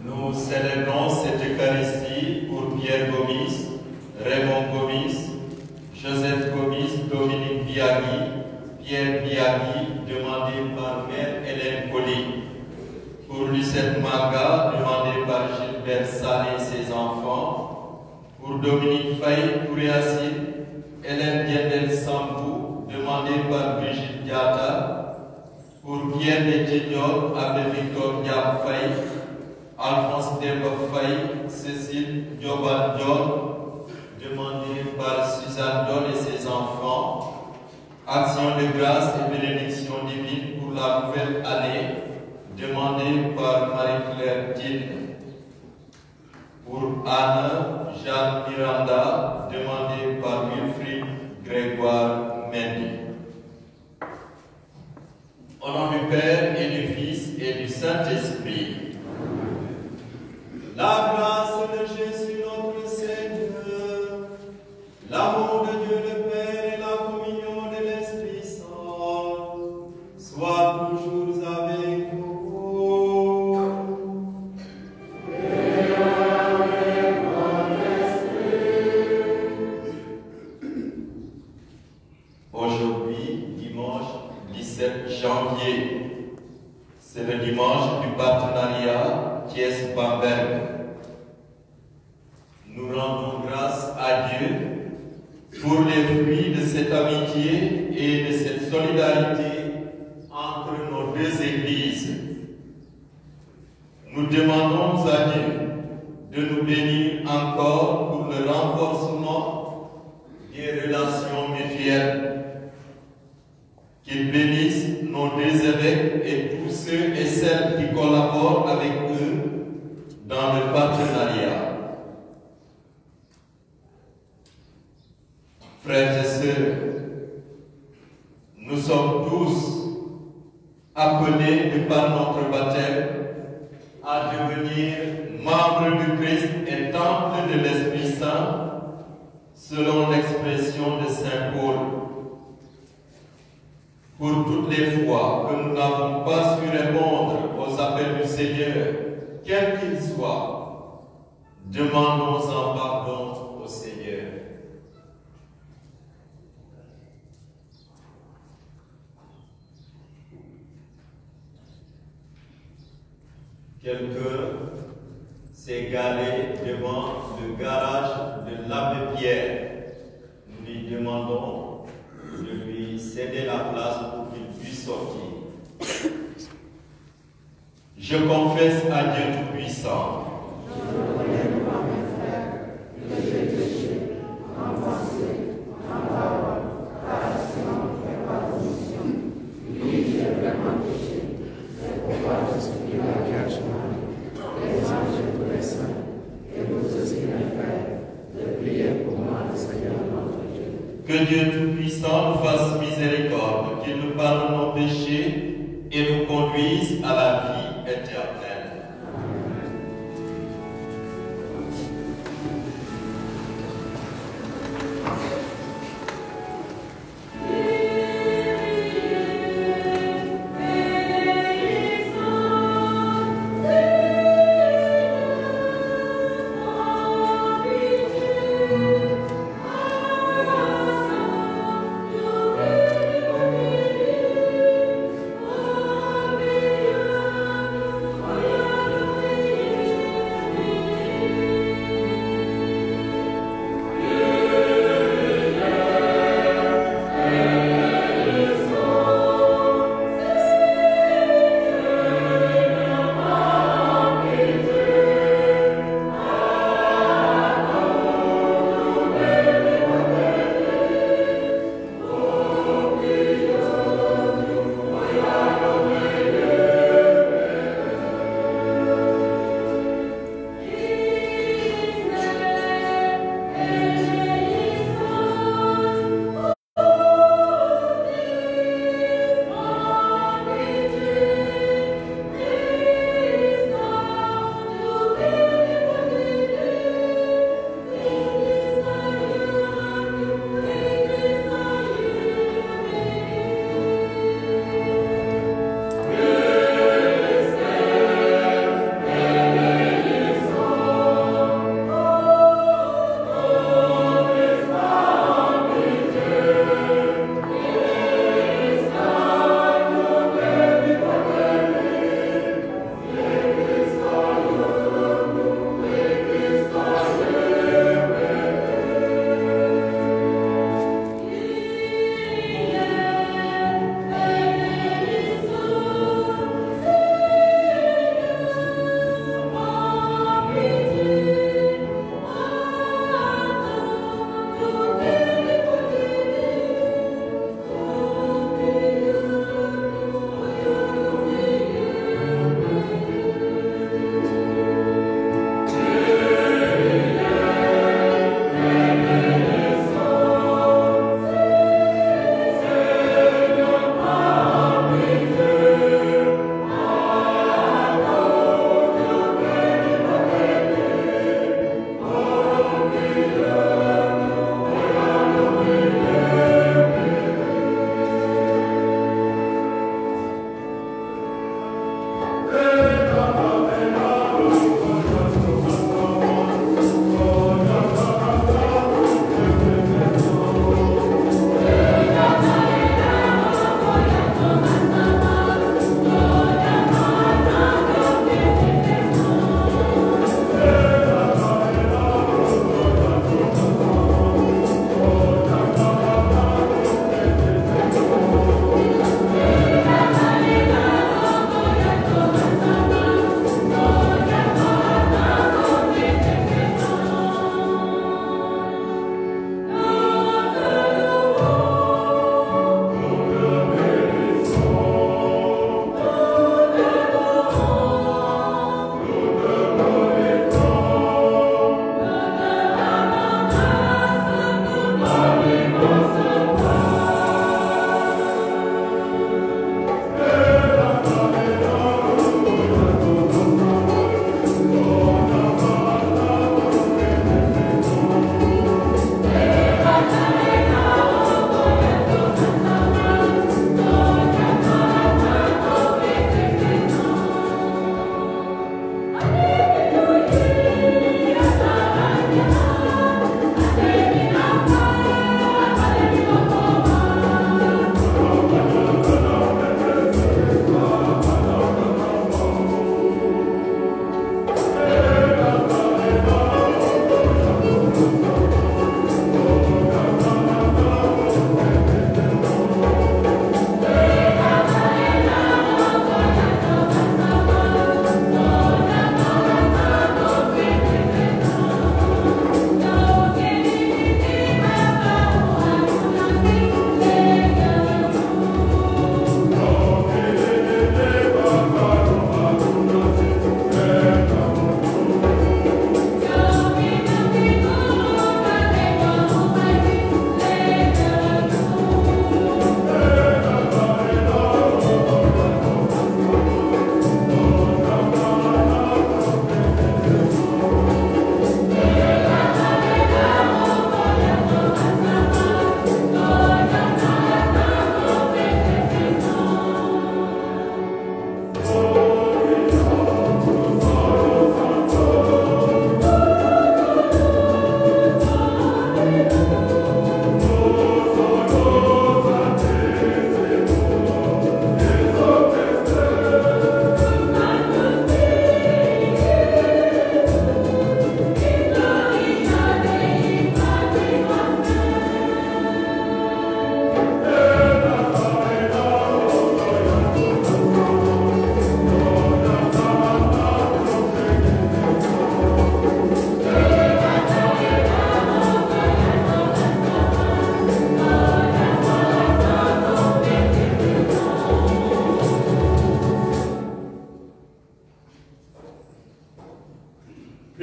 Nous célébrons cette Eucharistie pour Pierre Gomis, Raymond Gomis, Joseph Gomis, Dominique Biagui, Pierre Biagui, demandé par Mère Hélène Colli. Pour Lucette Maga, demandé par Gilbert Salé et ses enfants. Pour Dominique Faye, Touréacine, Hélène Diendel Sambou, demandé par Brigitte Diata. Pour Pierre Détignon, Abbé Victor Diab Faye, Alphonse Demba Faye, Cécile Dioban Dion, demandé par Suzanne Dion et ses enfants. Action de grâce et bénédiction divine pour la nouvelle année, demandé par Marie-Claire Dine. Pour Anne Jeanne Miranda, demandé par Wilfried Grégoire Mendy. Au nom du Père et du Fils et du Saint-Esprit. La grâce de Jésus notre Seigneur, l'amour de Dieu le Père et la communion de l'Esprit Saint soient toujours avec nous. Et avec votre esprit. Aujourd'hui, dimanche 17 janvier, c'est le dimanche du partenariat Thiès-Bamberg. Nous rendons grâce à Dieu pour les fruits de cette amitié et de cette solidarité entre nos deux églises. Nous demandons à Dieu de nous bénir encore pour le renforcement des relations mutuelles. Qu'il bénisse nos deux évêques et tous ceux et celles qui collaborent avec eux dans le partenariat. Frères et sœurs, nous sommes tous appelés de par notre baptême à devenir membres du Christ et temple de l'Esprit Saint, selon l'expression de Saint Paul. Pour toutes les fois que nous n'avons pas su répondre aux appels du Seigneur, quels qu'ils soient, demandons-en pardon au Seigneur. Quelqu'un s'est garé devant le garage de l'abbé Pierre. Nous lui demandons de lui céder la place pour qu'il puisse sortir. Je confesse à Dieu Tout-Puissant. Je reconnais par mes frères que j'ai péché en pensée, en parole, par action et par omission. Oui, j'ai vraiment péché. C'est pourquoi je supplie la Vierge Marie, les anges et tous les saints, et vous aussi mes frères, de prier pour moi, le Seigneur notre Dieu. Que Dieu Tout-Puissant nous fasse miséricorde, qu'il nous pardonne nos péchés et nous conduise à la vie éternelle. Amen.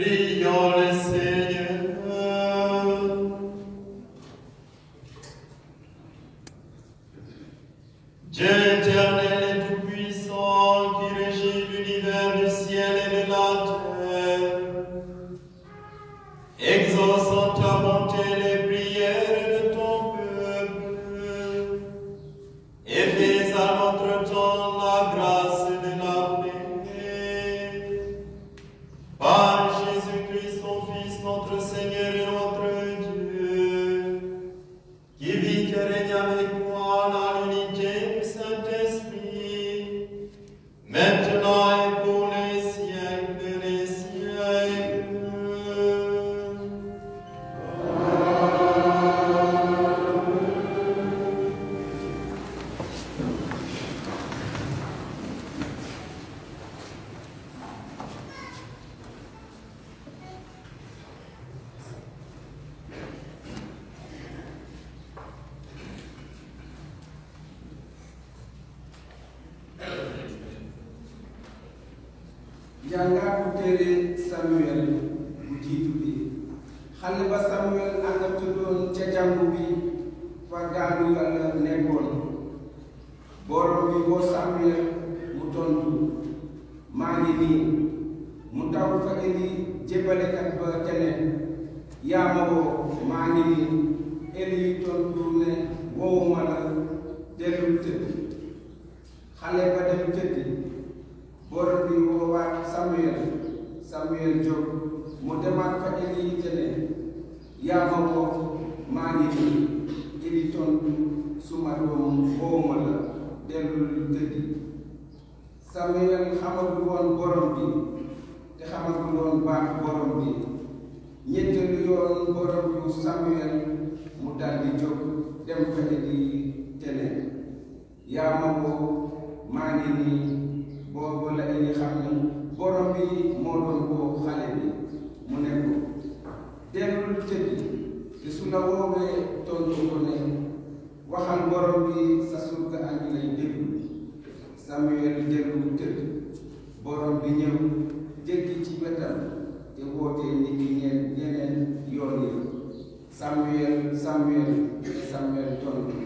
Prions le Seigneur. Dieu éternel et tout-puissant qui régit l'univers du ciel et de la terre, exauce en ta bonté les prières de ton peuple et fais à notre temps la grâce de la paix. Par Jésus-Christ, ton Fils, notre Seigneur et notre Dieu, qui vit et règne avec toi dans l'unité du Saint-Esprit, maintenant et pour les siècles des siècles. jàngaat bu téere Samuel bu jiitu bi xale ba Samuel ànd ak tuddoon ca jàngu bi fa gaalu Yàlla nekkoon borom bi woo Samuel mu tontu maa ngi nii mu taw fa Eli jébbalekat ba keneen yaa ma woo maa ngi nii Eli tontu ne woowuma la dellul tëdd xale ba dem tëddi borom bi woowaat Samuel jóg mu demaat fa Eli keneen yaa ma woo maa ngi nii Eli tontu suma doom woowuma la dellul tëddi Samuel xamagul woon borom bi te xamagul woon baat borom bi ñetteelu yoon borom bi Samuel mu daldi jóg dem fa Eli keneen yaa ma woo maa ngi nii boobu la Eli xam ne borom bi moo doon woo xale bi mu ne ko dellul tëddi te su la woowee tontu ko ne waxal borom bi sa surga añu lay déglu Samuel dellu tëdd borom bi ñëw jéggi ci wetam te wootee nit ñi ñeneen yoon yi Samuel tontu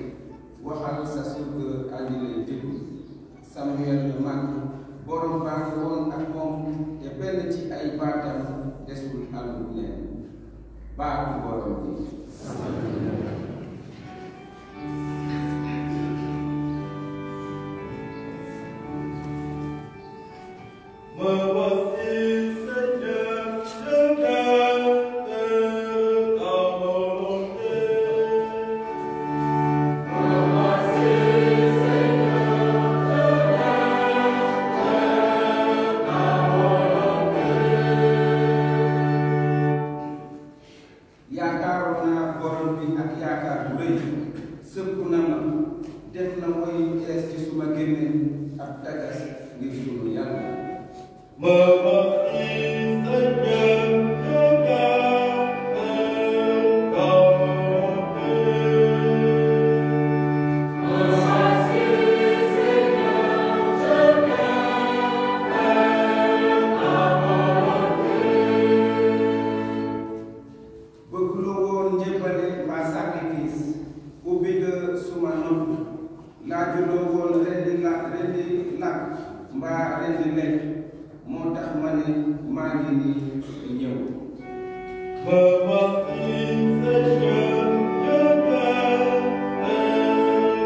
waxal sa surga añu lay déglu Samuel man borom baa ngi woon ak moom te benn ci ay baatam desul àllu leen baatu borom bi. Me voici, Seigneur, je viens faire ta volonté. Me voici, Seigneur, je viens faire ta volonté. yaakaaroon naa borom bi ak yaakaar bu rëy sëpp na ma def na woy tees ci suma gémmiñ ab dagas ngir sunu Yàlla. Me voici, Seigneur, je viens faire ta volonté. Me voici, Seigneur, je viens faire ta volonté. bëgguloo woon njëbbale mbaa sacrifice ubbi nga suma nopp laajuloo woon rendi làkk mbaa rendi lekk moo tax ma ne maa ngi nii ñëw. Me voici, Seigneur, je viens faire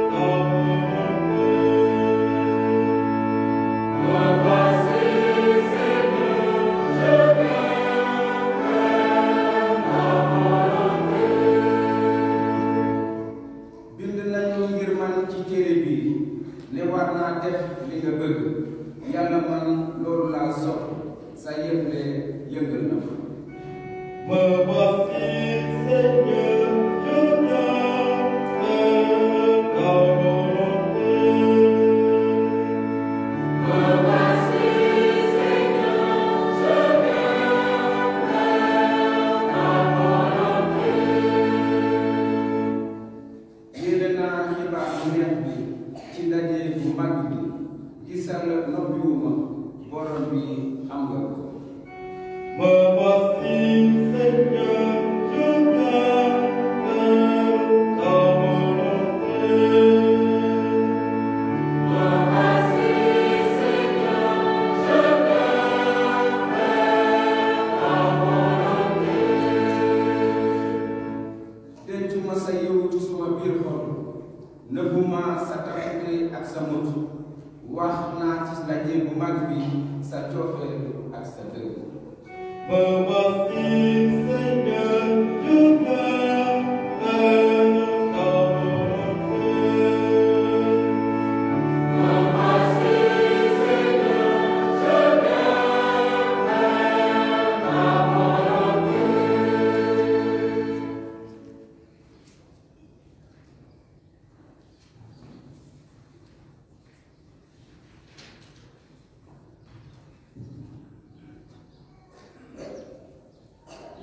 ta volonté. Me voici, Seigneur, je viens faire ta volonté. bind nañu ngir man ci téere bi ne war naa def li nga bëgg Yàlla man loolu laa sopp sa yëgle yëngal na ma. Me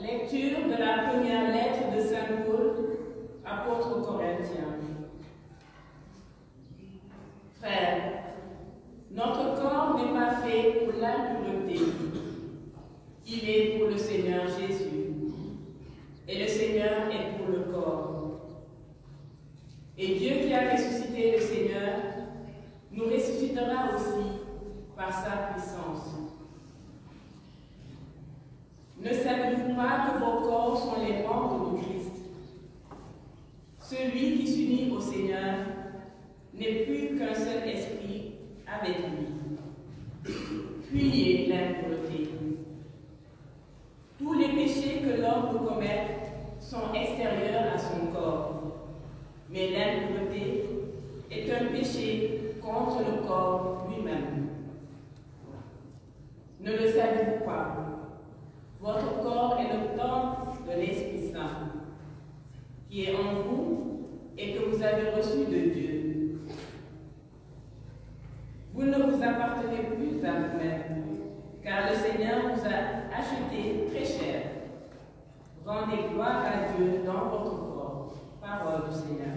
Lecture de la première lettre de Saint Paul, apôtre aux Corinthiens. Frères, notre corps n'est pas fait pour l'impureté. Il est pour le Seigneur Jésus. Et le Seigneur est pour le corps. Et Dieu qui a ressuscité le Seigneur nous ressuscitera aussi par sa puissance. Ne savez-vous pas que vos corps sont les membres de Christ? Celui qui s'unit au Seigneur n'est plus qu'un seul esprit avec lui. Fuyez l'impureté. Tous les péchés que l'homme peut commettre sont extérieurs à son corps, mais l'impureté est un péché contre le corps lui-même. Ne le savez-vous pas? Votre corps est le temple de l'Esprit Saint, qui est en vous et que vous avez reçu de Dieu. Vous ne vous appartenez plus à vous-même, car le Seigneur vous a acheté très cher. Rendez gloire à Dieu dans votre corps. Parole du Seigneur.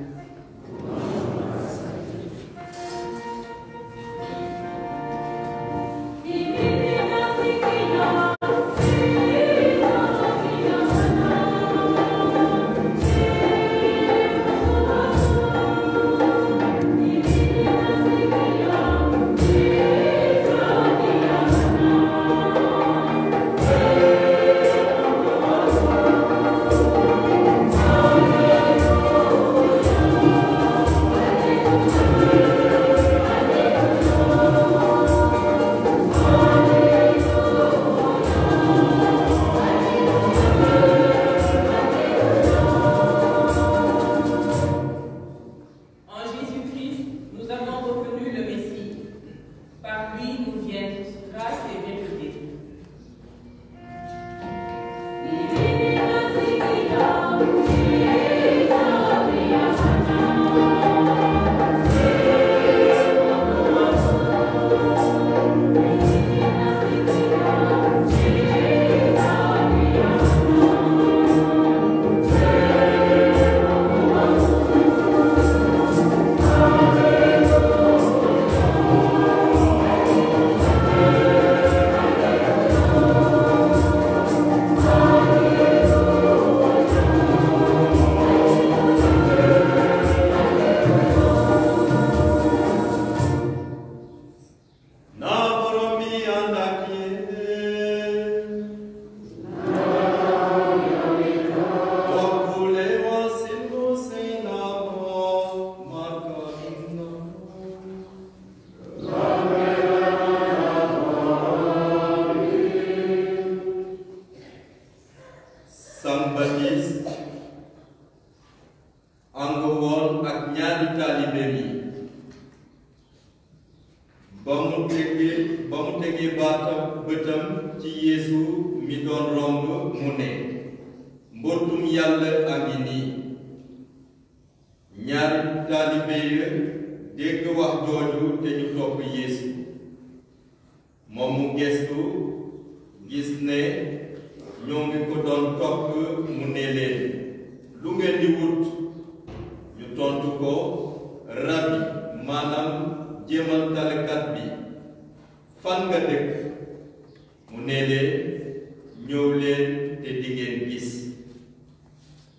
ñëw leen te di ngeen gis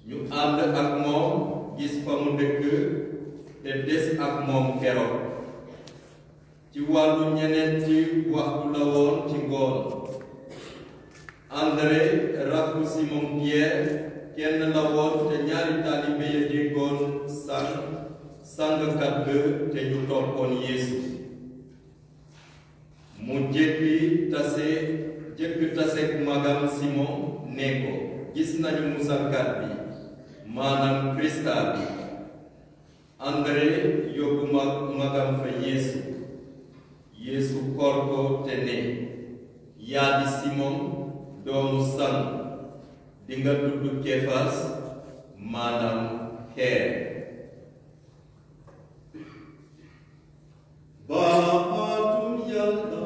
ñu ànd ak moom gis fa mu dëkk te des ak moom keroog ci wàllu ñeneen ci waxtu la woon ci ngoon André rakku Simon Pierre kenn la woon te ñaari taalibe ya déggoon sàngkat ba te ñu toppoon Yeesu mu jëkk taseeg magam Simon ne ko gis nañu musalkat bi maanaam Krista bi André yóbbu magam fa Yeesu koor ko te ne yaa di Simon doomu San di nga tudd Kefas maanaam xeer baatum Yàlla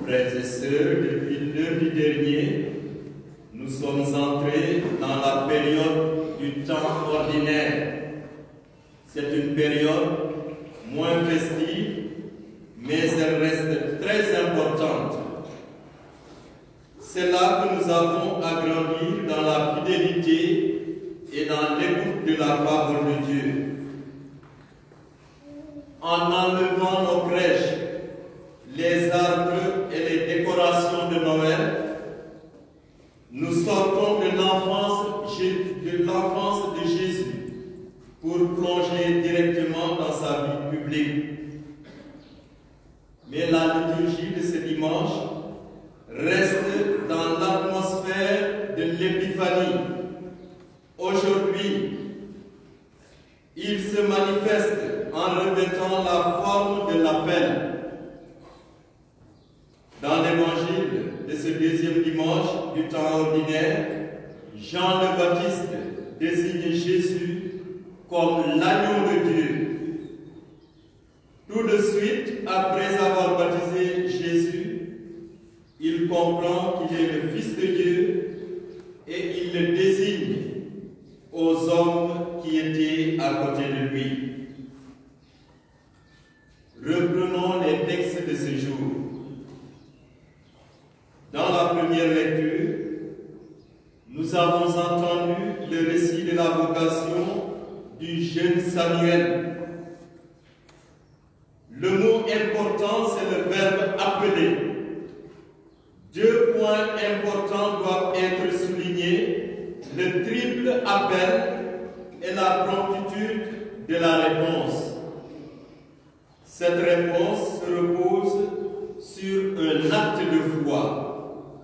Frères et sœurs, depuis lundi dernier, nous sommes entrés dans la période du temps ordinaire. C'est une période moins festive, mais elle reste très importante. C'est là que nous avons à grandir dans la fidélité et dans l'écoute de la parole de Dieu. En enlevant nos crèches, les arbres et les décorations de Noël, nous sortons de l'enfance de Jésus pour plonger directement dans sa vie publique. Mais la liturgie de ce dimanche reste dans l'atmosphère de l'épiphanie. Aujourd'hui, il se manifeste en revêtant la forme de l'appel. Dans l'évangile de ce deuxième dimanche du temps ordinaire, Jean le Baptiste désigne Jésus comme l'agneau de Dieu. Tout de suite, après avoir baptisé Jésus, il comprend qu'il est le Fils de Dieu et il le désigne aux hommes qui étaient à côté de lui. Reprenons les textes de ce jour. Dans la première lecture, nous avons entendu le récit de la vocation du jeune Samuel. Le mot important, c'est le verbe appeler. 2 points importants doivent être soulignés: le triple appel et la promptitude de la réponse. Cette réponse se repose sur un acte de foi.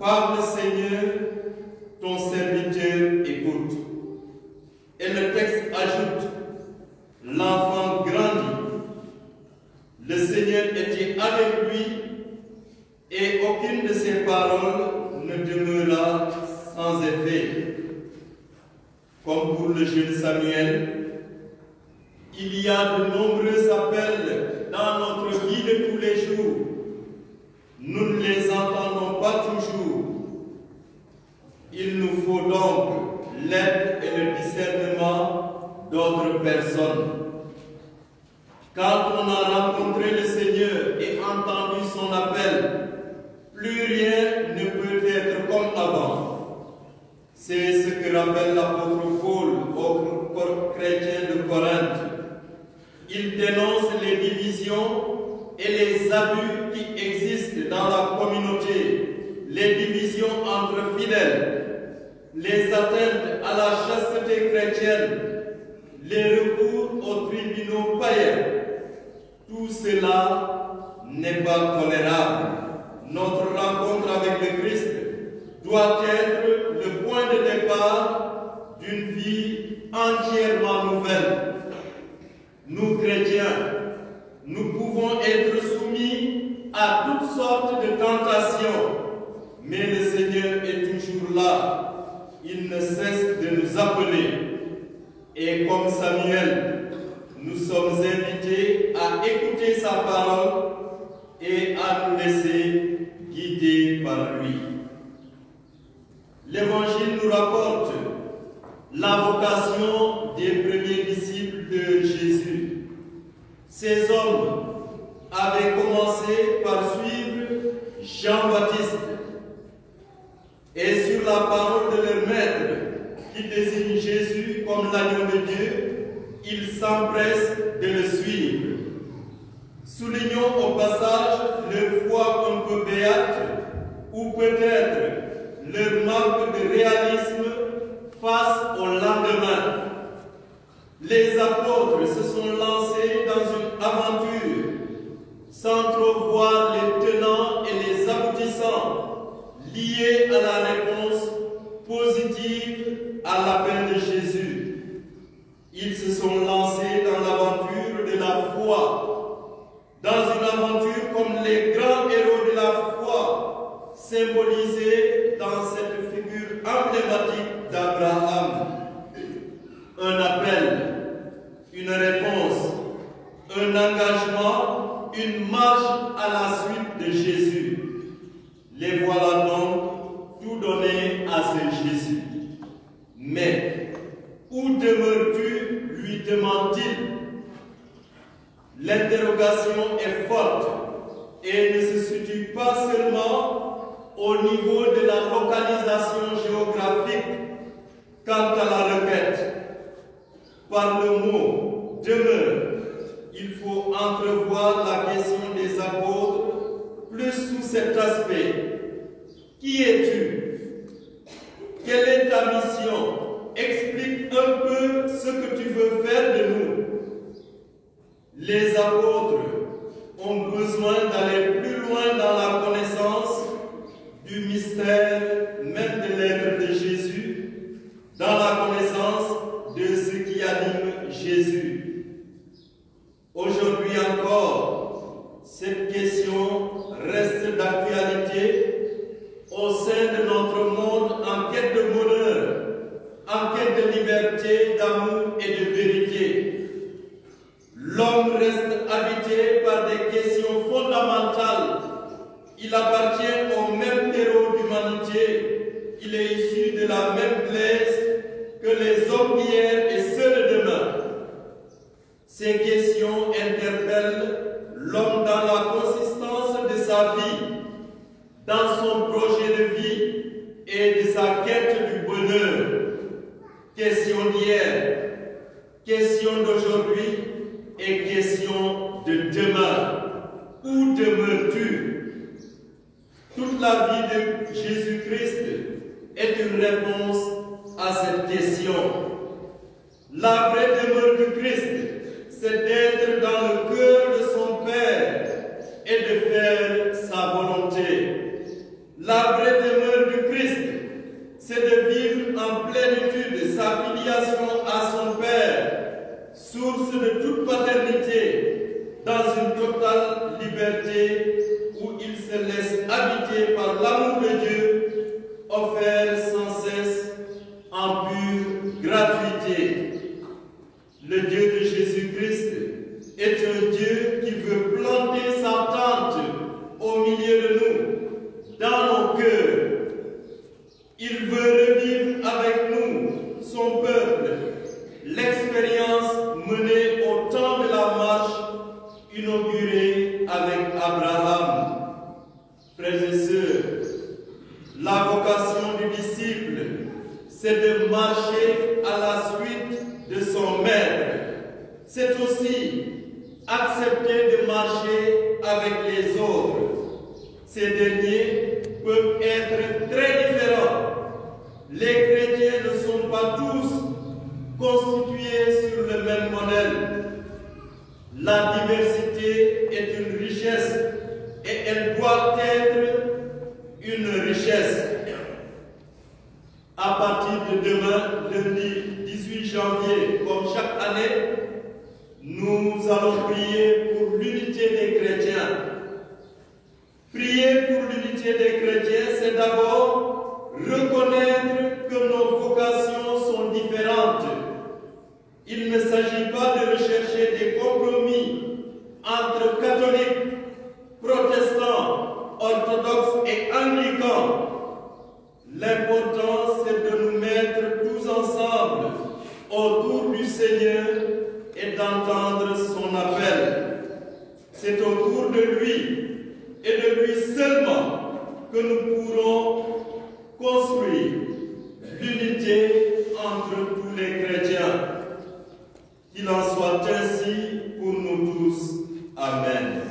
Parle, Seigneur, ton serviteur écoute. Et le texte ajoute: l'enfant grandit. Le Seigneur était avec lui et aucune de ses paroles ne demeura sans effet. Comme pour le jeune Samuel, il y a de nombreux appels dans notre vie de tous les jours. Nous ne les entendons pas toujours. Il nous faut donc l'aide et le discernement d'autres personnes. Quand on a rencontré le Seigneur et entendu son appel, plus rien ne peut être comme avant. C'est ce que rappelle l'apôtre Paul aux chrétiens de Corinthe. Il dénonce les divisions et les abus qui existent dans la communauté, les divisions entre fidèles, les atteintes à la chasteté chrétienne, les recours aux tribunaux païens. Tout cela n'est pas tolérable. Notre rencontre avec le Christ doit être le point de départ d'une vie entièrement nouvelle. Nous, chrétiens, nous pouvons être soumis à toutes sortes de tentations, mais le Seigneur est toujours là. Il ne cesse de nous appeler. Et comme Samuel, nous sommes invités à écouter sa parole et à nous laisser guider par lui. L'Évangile nous rapporte la vocation des premiers disciples de Jésus. Ces hommes avaient commencé par suivre Jean-Baptiste. Et sur la parole de leur maître, qui désigne Jésus comme l'agneau de Dieu, ils s'empressent de le suivre. Soulignons au passage leur foi un peu béate, ou peut-être leur manque de réalisme face au lendemain. Les apôtres se sont lancés dans une aventure sans trop voir les tenants et les aboutissants liés à la réponse positive à l'appel de Jésus. Ils se sont lancés dans l'aventure de la foi, dans une aventure comme les grands héros de la foi, symbolisés dans cette figure emblématique d'Abraham. Un appel, une réponse, un engagement, une marche à la suite de Jésus. Les voilà donc tout donnés à ce Jésus. Mais où demeures-tu, lui demande-t-il. L'interrogation est forte et ne se situe pas seulement au niveau de la localisation géographique quant à la requête. Par le mot « demeure », il faut entrevoir la question des apôtres plus sous cet aspect. Qui es-tu? Quelle est ta mission? Explique un peu ce que tu veux faire de nous. Les apôtres ont besoin d'aller plus loin dans la connaissance du mystère même de l'être de Jésus, dans la connaissance de ce qui anime Jésus. Aujourd'hui encore, cette question reste d'actualité au sein de notre monde en quête de bonheur, en quête de liberté, d'amour et de vérité. L'homme reste habité par des questions fondamentales. Il appartient au même terreau d'humanité. Il est issu de la même glaise que les hommes d'hier et ceux de demain. Ces questions interpellent l'homme dans la consistance de sa vie, dans son projet de vie et de sa quête du bonheur. Question d'hier, question d'aujourd'hui et question de demain. Où demeures-tu? Toute la vie de Jésus-Christ est une réponse à cette question. La vraie demeure du Christ, c'est d'être dans le cœur de son Père et de faire sa volonté. La vraie demeure du Christ, c'est de vivre en plénitude sa filiation à son Père, source de toute paternité, dans une totale liberté où il se laisse habiter par l'amour de Dieu, offert sans cesse en pure gratuité. Le Dieu de Jésus-Christ est un Dieu qui veut planter sa tente au milieu de nous, dans nos cœurs. Il veut revivre avec nous, son peuple, l'expérience menée au temps de la marche inaugurée avec Abraham. Frères et sœurs, la vocation du disciple, c'est de marcher à la suite de son maître. C'est aussi accepter de marcher avec les autres. Ces derniers peuvent être très différents. Les chrétiens ne sont pas tous constitués sur le même modèle. La diversité est une richesse et elle doit être une richesse. À partir de demain, lundi 18 janvier, comme chaque année, nous allons prier pour l'unité des chrétiens. Prier pour l'unité des chrétiens, c'est d'abord reconnaître que nos vocations sont différentes. Il ne s'agit pas de rechercher des entendre son appel. C'est autour de lui et de lui seulement que nous pourrons construire l'unité entre tous les chrétiens. Qu'il en soit ainsi pour nous tous. Amen.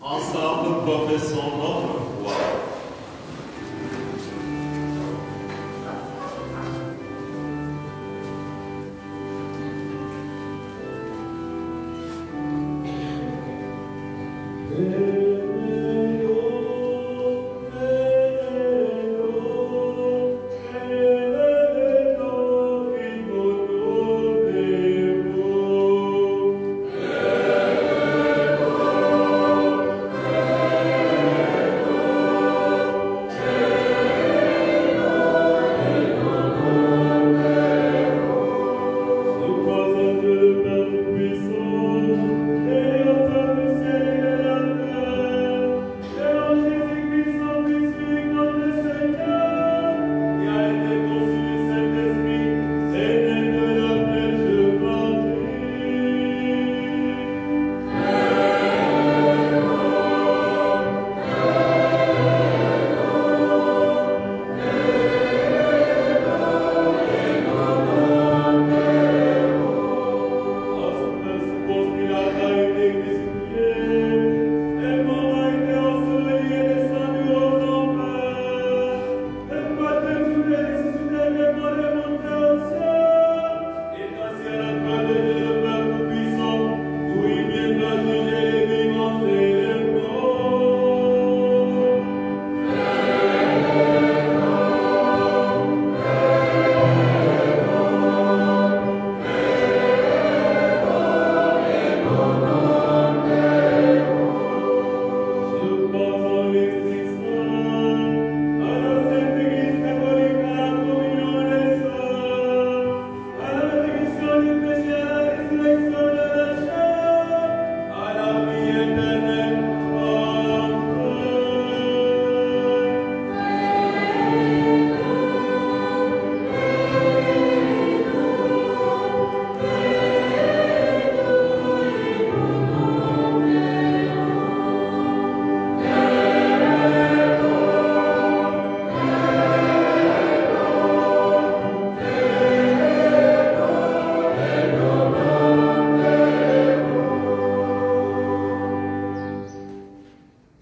Ensemble, professons notre foi.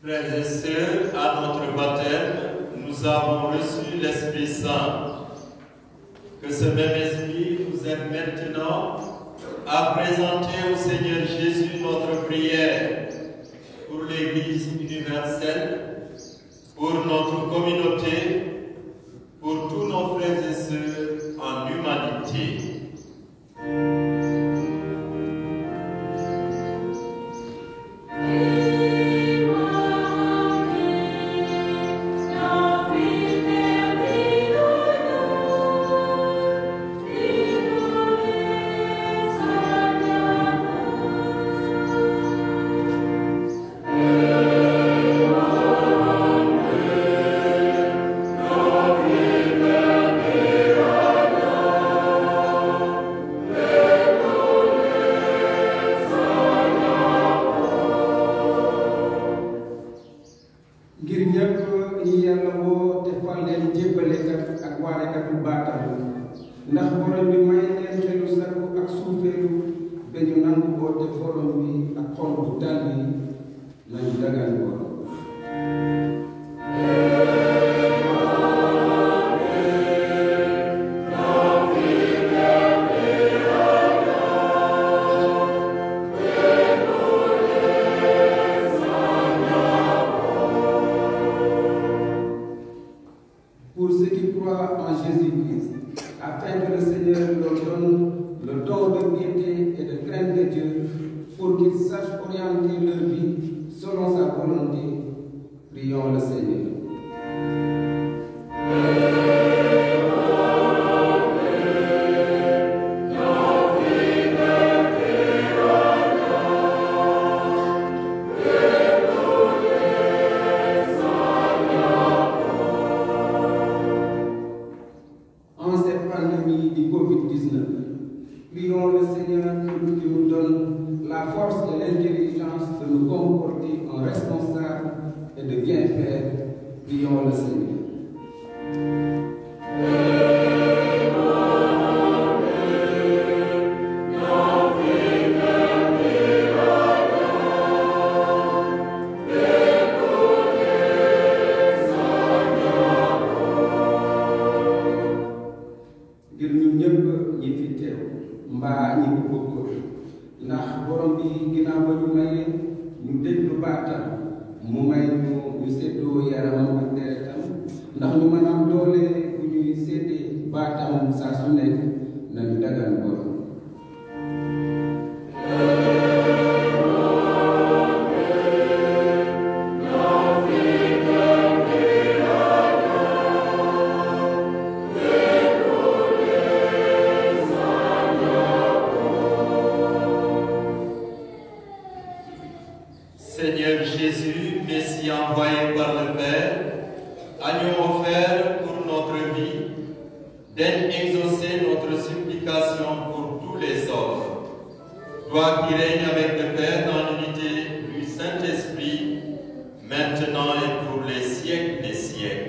Frères et sœurs, à notre baptême, nous avons reçu l'Esprit Saint. Que ce même Esprit nous aide maintenant à présenter au Seigneur Jésus notre prière pour l'Église universelle, pour notre communauté, pour tous nos frères et sœurs en humanité. qu'ils sachent orienter leur vie selon sa volonté. Prions le Seigneur. En cette pandémie du Covid-19, prions le Seigneur qui nous donne la force et l'intelligence de nous comporter en responsables et de bien faire. Prions le Seigneur. ngir ñun ñëpp ñi fi teew mbaa ñi ko bëggoon ndax borom bi ginnaaw ba ñu mayee ñu déglu baatam mu may ñu séddoo yaramam ak deretam ndax ñu mën am doole bu ñuy séddee baatam saa su nekk nañu dagan borom. Seigneur Jésus, Messie envoyé par le Père, agneau offert pour notre vie, daigne exaucer notre supplication pour tous les hommes. Toi qui règnes avec le Père dans l'unité du Saint-Esprit, maintenant et pour les siècles des siècles.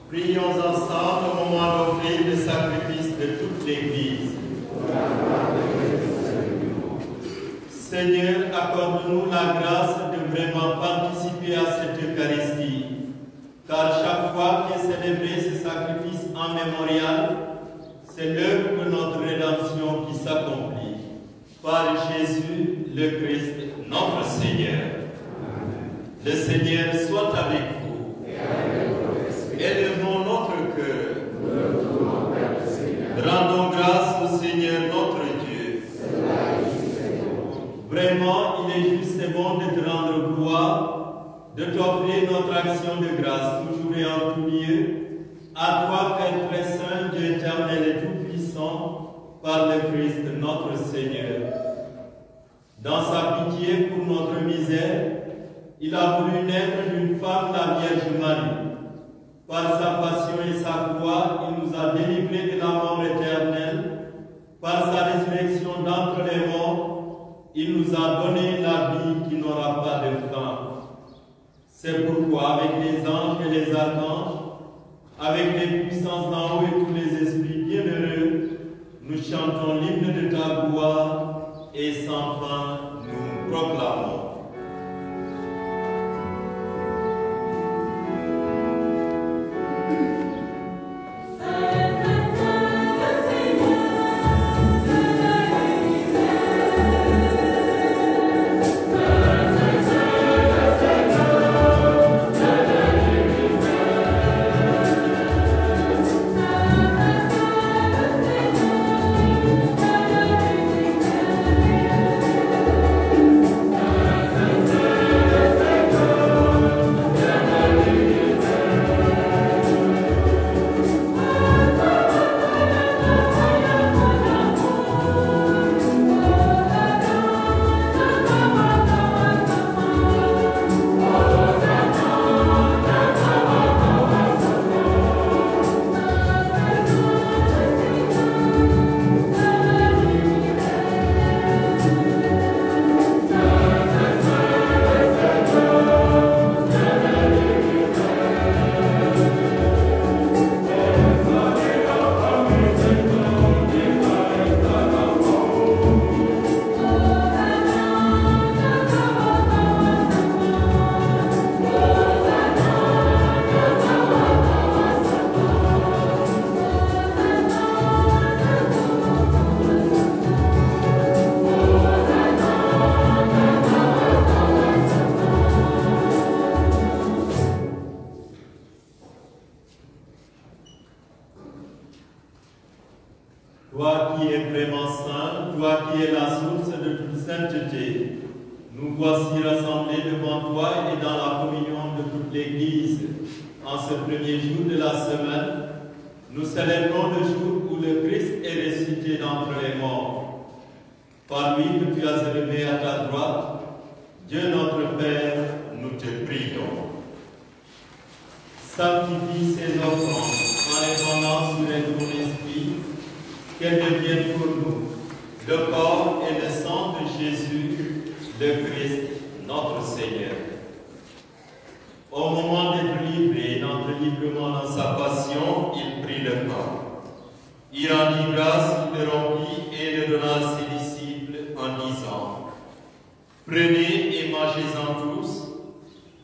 Prions ensemble au moment d'offrir le sacrifice de toute l'Église. Seigneur, accorde-nous la grâce de vraiment participer à cette Eucharistie, car chaque fois qu'est célébré ce sacrifice en mémorial, c'est l'œuvre de notre rédemption qui s'accomplit. Par Jésus, le Christ, notre Seigneur. Le Seigneur soit avec vous. Élevons notre cœur. Rendons grâce au Seigneur notre Dieu. Vraiment, il est juste et bon de te rendre gloire, de t'offrir notre action de grâce, toujours et en tout lieu, à toi, Père très saint, Dieu éternel et tout-puissant, par le Christ notre Seigneur. Dans sa pitié pour notre misère, il a voulu naître d'une femme, la Vierge Marie. Par sa passion et sa croix, il nous a délivrés de la mort éternelle. Par sa résurrection d'entre les morts, il nous a donné la vie qui n'aura pas de fin. C'est pourquoi, avec les anges et les archanges, avec les puissances d'en haut et tous les esprits bienheureux, nous chantons l'hymne de ta gloire et sans fin nous proclamons. Toi qui es vraiment saint, toi qui es la source de toute sainteté, nous voici rassemblés devant toi et dans la communion de toute l'Église. En ce premier jour de la semaine, nous célébrons le jour où le Christ est ressuscité d'entre les morts. Par lui que tu as élevé à ta droite, Dieu notre Père, nous te prions. Sanctifie ces offrandes en répandant sur elles ton esprit, qu'elles deviennent pour nous le corps et le sang de Jésus, le Christ, notre Seigneur. Au moment d'être livré, d'entrer librement dans sa passion, il prit le pain. Il rendit grâce, il le rompit et le donna à ses disciples en disant: Prenez et mangez-en tous,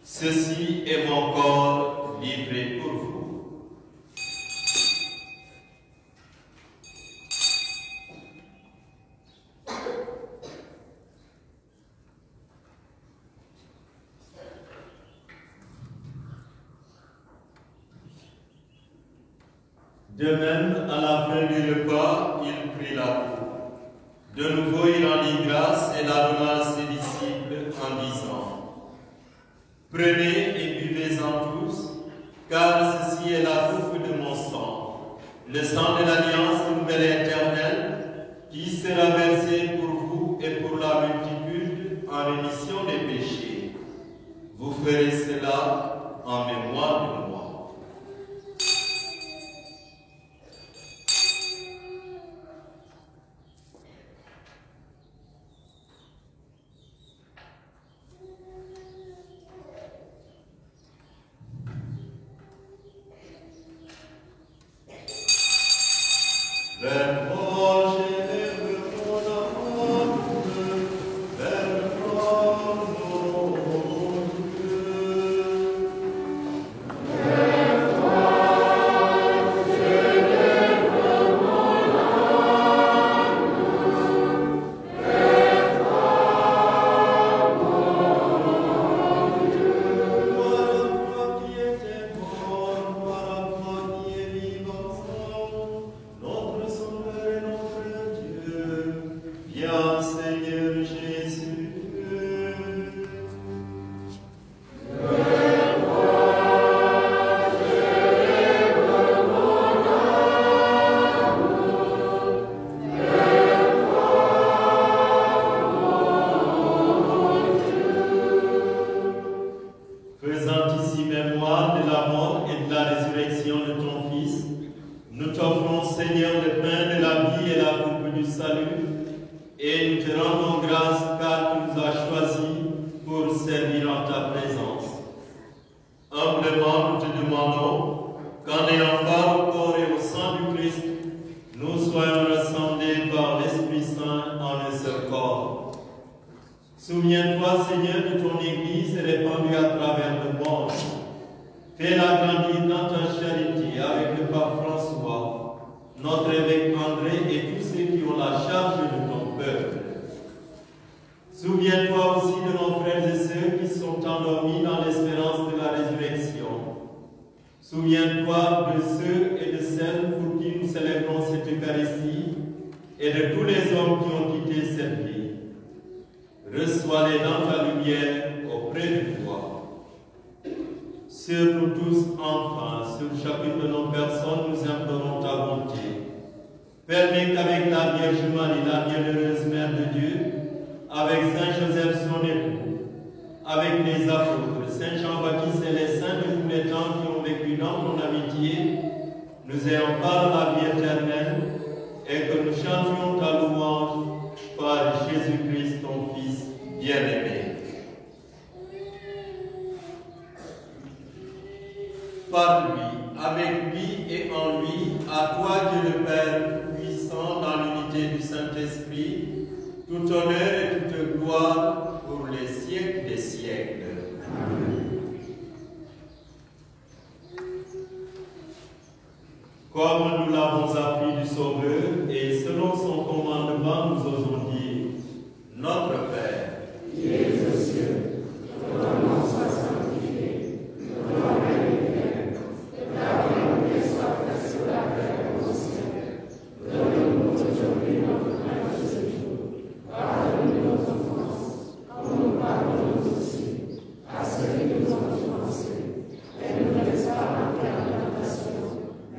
ceci est mon corps livré pour vous. De même, à la fin du repas, il prit la coupe. De nouveau, il rendit grâce et la donna à ses disciples en disant: Prenez et buvez-en tous, car ceci est la coupe de mon sang, le sang de l'alliance nouvelle et éternelle, qui sera versé pour vous et pour la multitude en rémission des péchés. Vous ferez cela en mémoire de moi. Vers moi j'élève mon âme, vers toi mon Dieu. Souviens-toi, Seigneur, de ton Église répandue à travers le monde. Fais-la grandir dans ta charité avec le pape François, notre évêque André et tous ceux qui ont la charge de ton peuple. Souviens-toi aussi de nos frères et sœurs qui sont endormis dans l'espérance de la résurrection. Souviens-toi de ceux et de celles pour qui nous célébrons cette Eucharistie et de tous les hommes qui ont quitté cette vie. Reçois-les dans ta lumière auprès de toi. Sur nous tous, enfin, sur chacune de nos personnes, nous implorons ta bonté. Permets qu'avec la Vierge Marie, la bienheureuse Mère de Dieu, avec Saint Joseph son époux, avec les apôtres, Saint Jean-Baptiste et les saints de tous les temps qui ont vécu dans ton amitié, nous ayons part à la vie éternelle et que nous chantions ta louange par Jésus-Christ, ton Fils bien-aimé. Par lui, avec lui et en lui, à toi Dieu le Père puissant dans l'unité du Saint-Esprit, tout honneur et toute gloire pour les siècles des siècles. Amen. Comme nous l'avons appris du Sauveur et selon son commandement, nous osons dire: Notre Père, qui es aux cieux, que ton nom soit sanctifié, que ton règne vienne, que ta volonté soit faite sur la terre comme au ciel. Donne-nous aujourd'hui notre pain de ce jour. Pardonne-nous nos offenses, comme nous pardonnons aussi à ceux qui nous ont offensés. Et ne nous laisse pas entrer en tentation,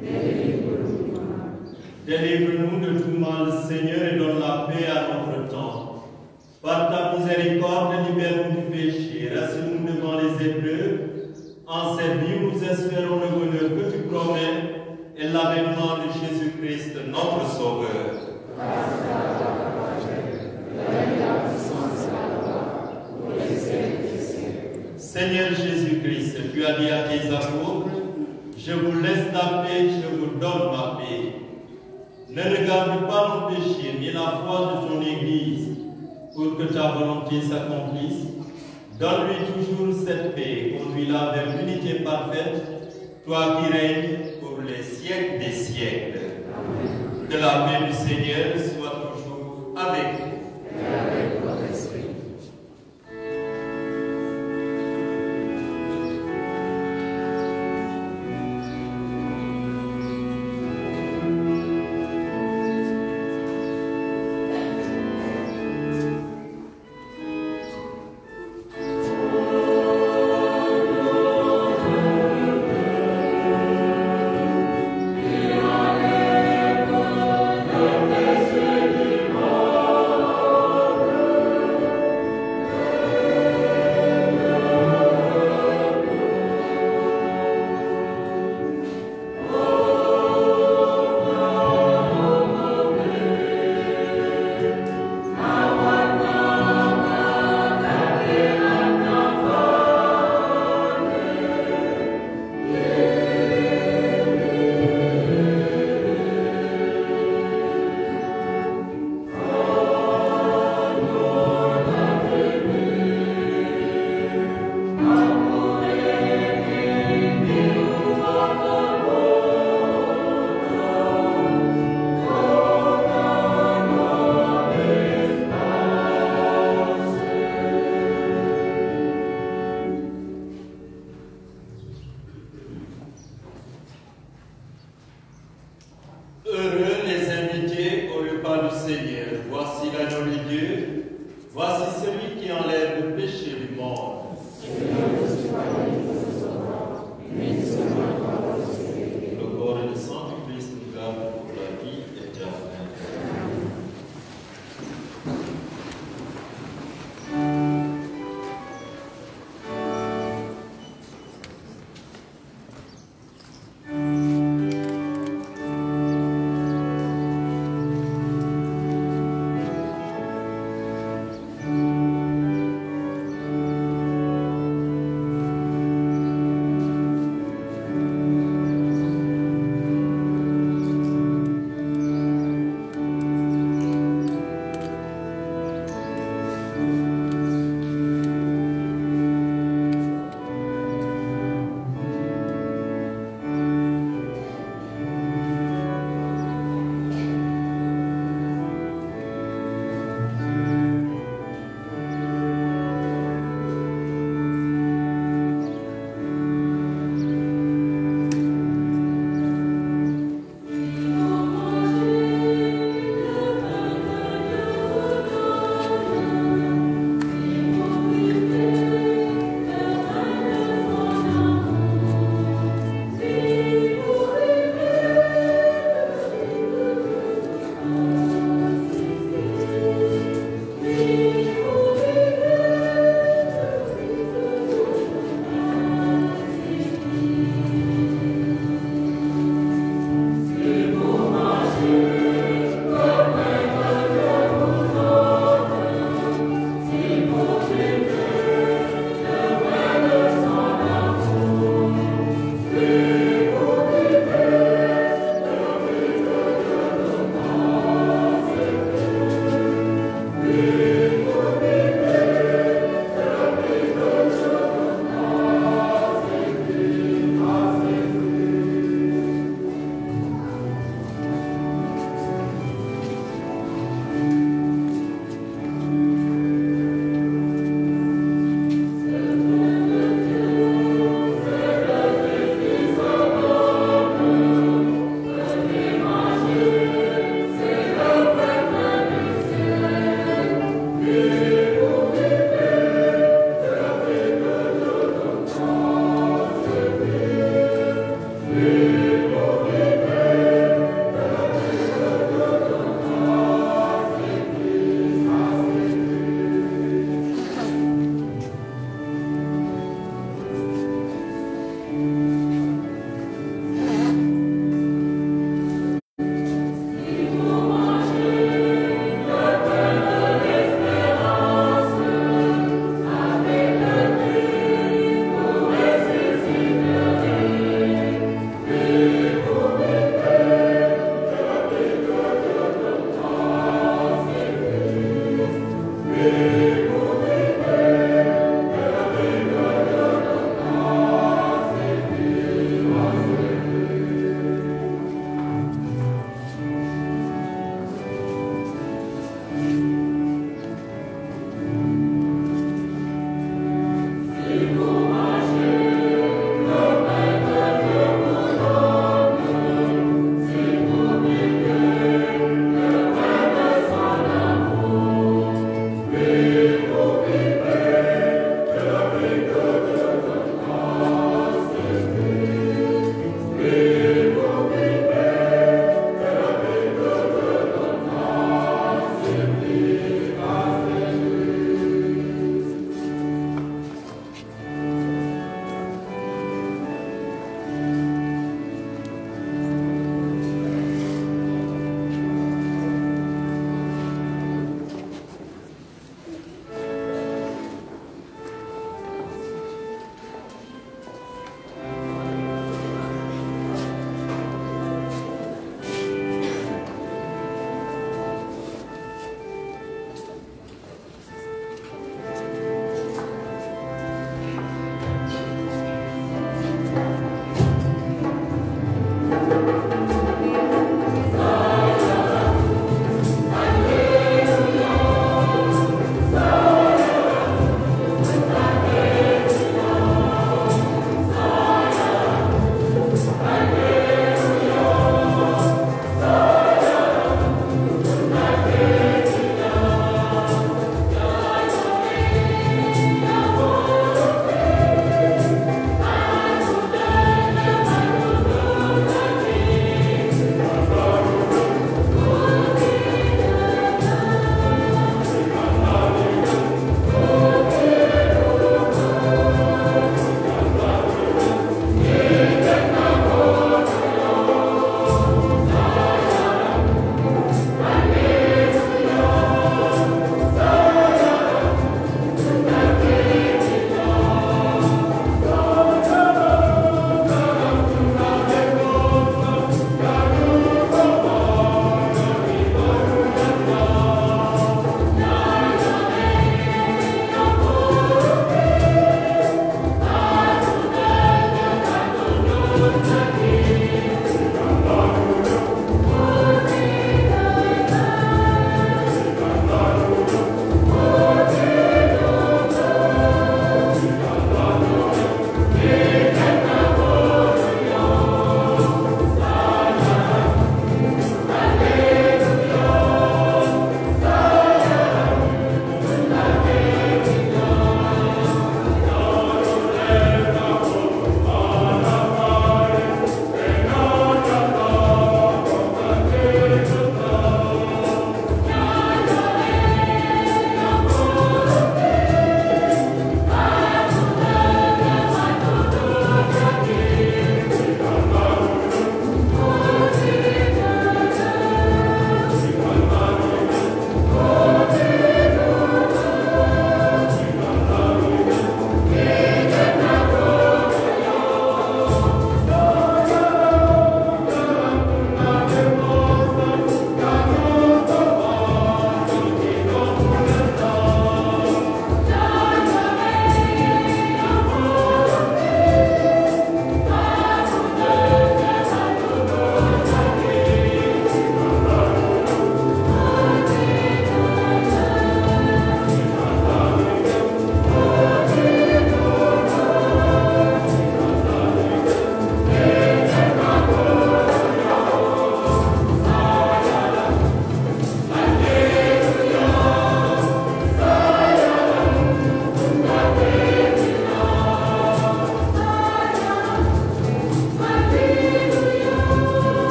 mais délivre-nous du mal. Délivre-nous de tout mal, Seigneur, et donne la paix à notre temps. Par ta miséricorde, libère-nous du péché, rassure-nous devant les épreuves. En cette vie, nous espérons le bonheur que tu promets et l'avènement de Jésus-Christ, notre Sauveur. Seigneur Jésus-Christ, tu as dit à tes apôtres: je vous laisse la paix, je vous donne ma paix. Ne regarde pas nos péchés, mais la foi de ton Église, pour que ta volonté s'accomplisse. Donne-lui toujours cette paix, conduis-la vers l'unité parfaite, toi qui règnes pour les siècles des siècles. Amen. Que la paix du Seigneur soit toujours avec vous. Et avec votre esprit.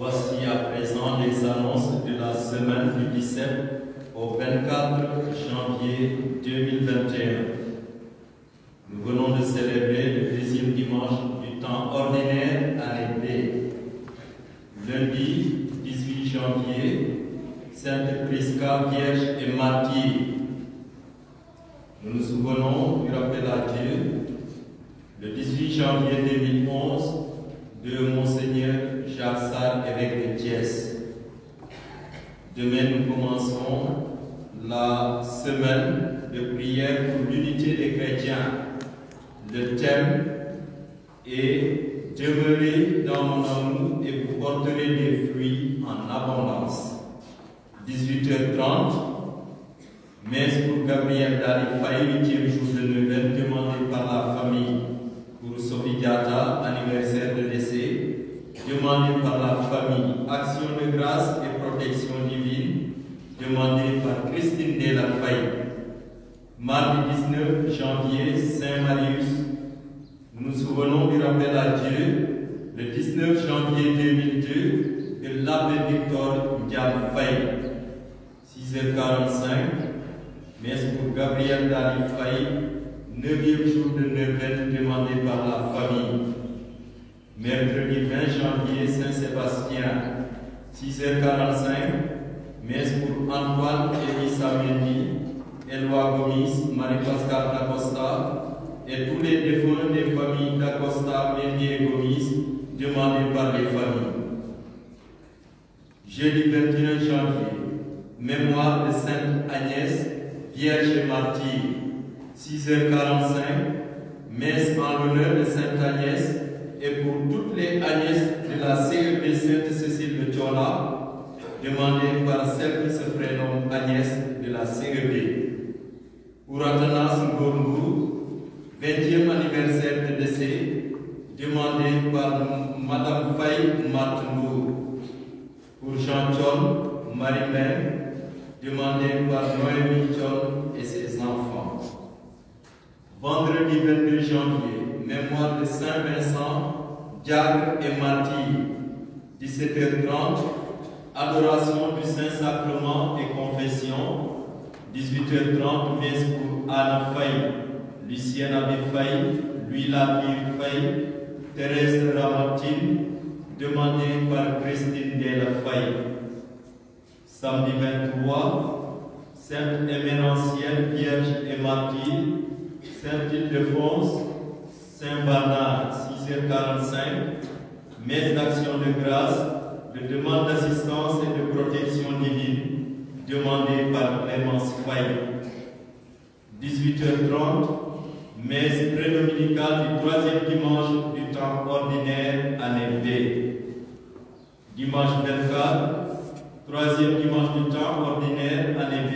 Voici à présent les annonces de la semaine du 17 au 24 janvier 2021. Nous venons de célébrer le deuxième dimanche du temps ordinaire année B. Lundi 18 janvier, Sainte Prisca, Vierge et Martyre. Nous nous souvenons du rappel à Dieu le 18 janvier 2011 de Monseigneur Jacques Sarr, évêque de Thiès. Demain, nous commençons la semaine de prière pour l'unité des chrétiens. Le thème est « Demeurez dans mon amour et vous porterez des fruits en abondance ». 18h30, messe pour Gabriel Dali, 8e jour de neuvaine, demandé par la famille pour Sophie Diata, anniversaire de décès, demandé par la famille, action de grâce et protection divine, demandé par Christine Delafaye. Mardi 19 janvier, Saint-Marius. Nous nous souvenons du rappel à Dieu le 19 janvier 2002 de l'abbé Victor Ndiaye. 6h45, messe pour Gabriel Dali Faye, 9e jour de neuvaine demandé par la famille. Mercredi 20 janvier, Saint-Sébastien, 6h45, messe pour Antoine Elisa Mendy, Eloi Gomis, Marie-Pascal D'Acosta et tous les défunts des familles D'Acosta, Mendy et Gomis demandés par les familles. Jeudi 21 janvier, mémoire de Sainte Agnès, Vierge et Martyre, 6h45, messe en l'honneur de Sainte Agnès et pour toutes les Agnès de la CEB Sainte-Cécile de Tchola, demandée par celle qui se prénomme Agnès de la CEB. Pour Athanas Ngorngou, 20e anniversaire de décès, demandé par Madame Faye Martengou. Pour Jean Tchon, Marie-Mère, demandé par Noémie Tchon et ses enfants. Vendredi 22 janvier, mémoire de Saint-Vincent, diacre et martyr. 17h30, adoration du Saint-Sacrement et confession. 18h30, messe pour Anne Faye, Lucienne Abbé Faye, Louis Lapire Faye, Thérèse Ramatine, demandé par Christine Delafaye. Samedi 23, Sainte Émérancienne, Vierge et Martyr, Sainte Ildefonse, Saint Bernard, 6h45, messe d'action de grâce, de demande d'assistance et de protection divine, demandée par Clémence Faye. 18h30, messe prédominicale du 3e dimanche du temps ordinaire année B. Dimanche 24, 3e dimanche du temps ordinaire année B.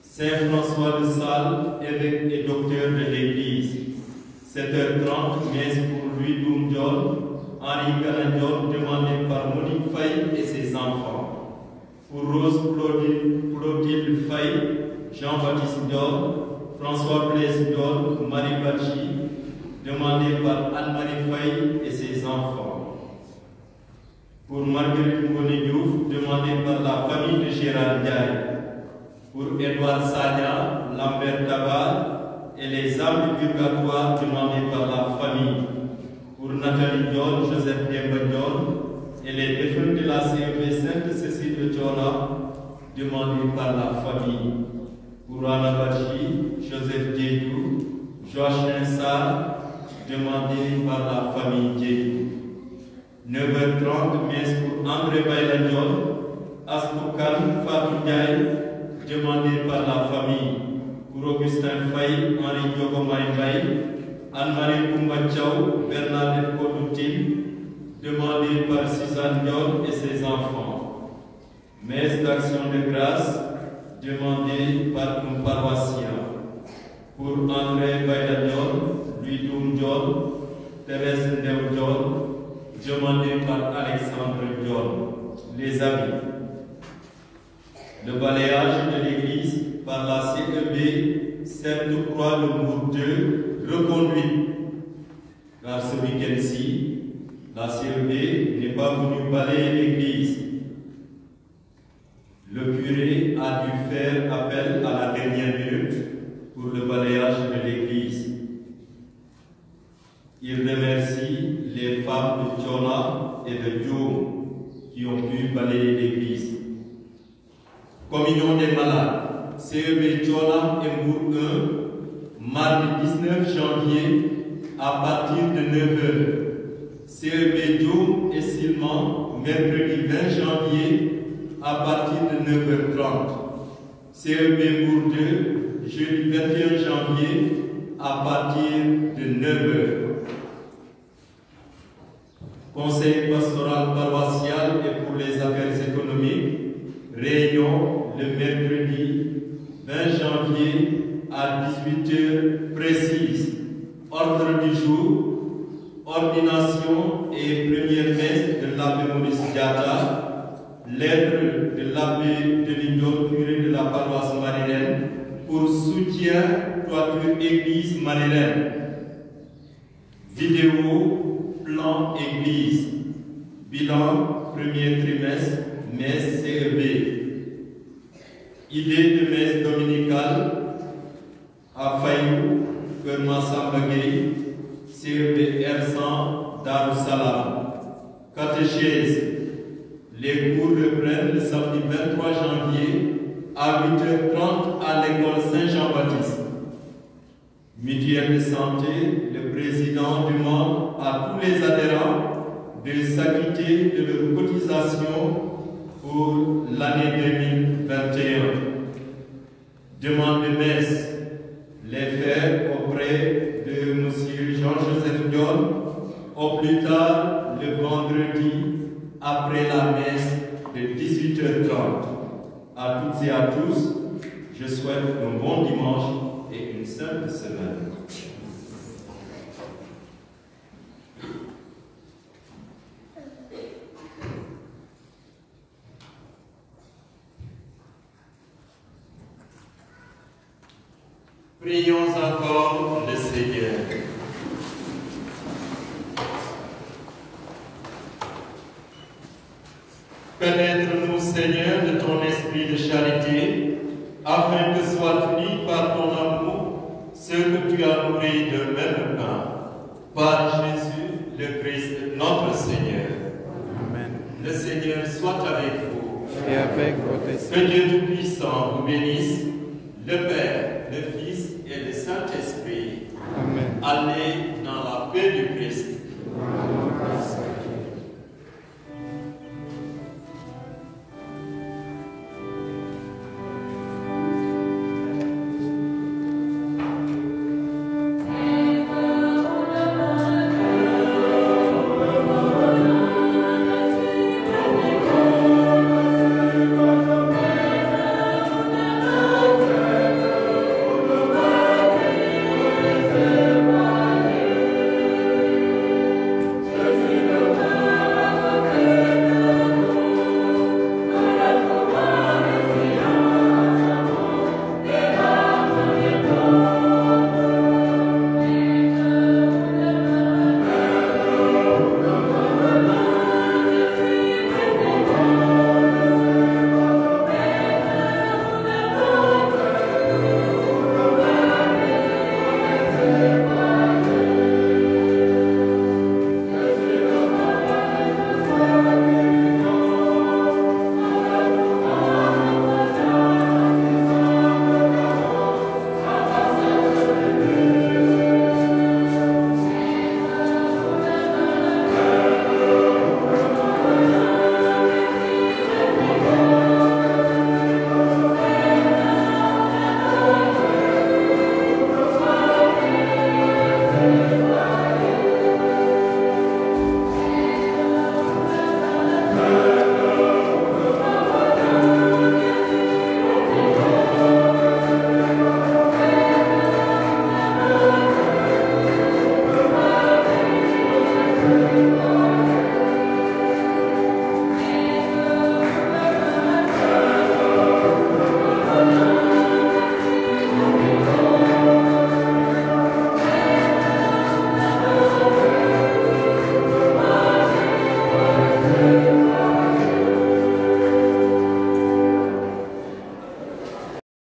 Saint François de Sales, évêque et docteur de l'Église. 7h30, messe pour Louis Doumdiol, Henri Galandiol, demandé par Monique Faye et ses enfants. Pour Rose Clotilde Faye, Jean-Baptiste Diol, François Blaise Diol, Marie Bachi, demandé par Anne-Marie Faye et ses enfants. Pour Marguerite Ngoni Diouf, demandé par la famille de Gérard Ndiaye. Pour Edouard Sagna, Lambert Tabar et les âmes du purgatoire demandées par la famille. Pour Nathalie Diol, Joseph Demba Diol et les défunts de la CEB Sainte-Cécile de Tchola demandés par la famille. Pour Anna Bachi, Joseph Diédou, Joachim Sarr, demandé par la famille Diédou. 9h30, messe pour André Bailadiol, Astoukan Fatou Ndiaye, demandé par la famille. Pour Augustin Faye, Henri Diogomaï Faye, Anne-Marie Koumba Tchao, Bernadette Kodoutil, demandé par Suzanne Diol et ses enfants. Messe d'action de grâce, demandé par un paroissien. Pour André Bailadiol, Louis Doum Diol, Thérèse Ndeu Diol, demandé par Alexandre Diol. Les amis. Le balayage de l'église par la CEB Sainte-Croix de Mour 2 reconduit. Car ce week-end-ci, la CEB n'est pas venue balayer l'église. Le curé a dû faire appel à la dernière minute pour le balayage de l'église. Il remercie les femmes de Tchona et de Djoum qui ont pu balayer l'église. Communion des malades, CEB Tchona et Mbour 1, mardi 19 janvier à partir de 9h. CEB Djoum et Silman, mercredi 20 janvier à partir de 9h30. CEB Mbour 2, jeudi 21 janvier à partir de 9h. Conseil pastoral paroissial et pour les affaires économiques, réunion le mercredi 20 janvier à 18h précise. Ordre du jour, ordination et première messe de l'abbé Maurice Diatta, lettre de l'abbé Delignon, curé de la paroisse Marilène, pour soutien toiture église Marilène. Vidéo, plan église, bilan premier trimestre, messe CEB. Idée de messe dominicale à Fayou, Kermassamba Gueye, CEB R100 Darussalam. Catéchèse. Les cours reprennent le samedi 23 janvier à 8h30 à l'école Saint-Jean-Baptiste. Mutuelle de santé, le président demande à tous les adhérents de s'acquitter de leur cotisation pour l'année 2021. Demande de messe, les faire auprès de M. Jean-Joseph Dion, au plus tard le vendredi après la messe de 18h30. À toutes et à tous, je souhaite un bon dimanche et une sainte semaine. Prions encore le Seigneur. Pénètre-nous, Seigneur, de ton esprit de charité, afin que soient unis par ton amour ceux que tu as nourris de même pain. Par Jésus, le Christ, notre Seigneur. Amen. Le Seigneur soit avec vous. Et avec votre Que esprit. Dieu Tout-Puissant vous bénisse, le Père, le Fils et le Saint-Esprit. Amen. Allez dans la paix du Christ. Amen.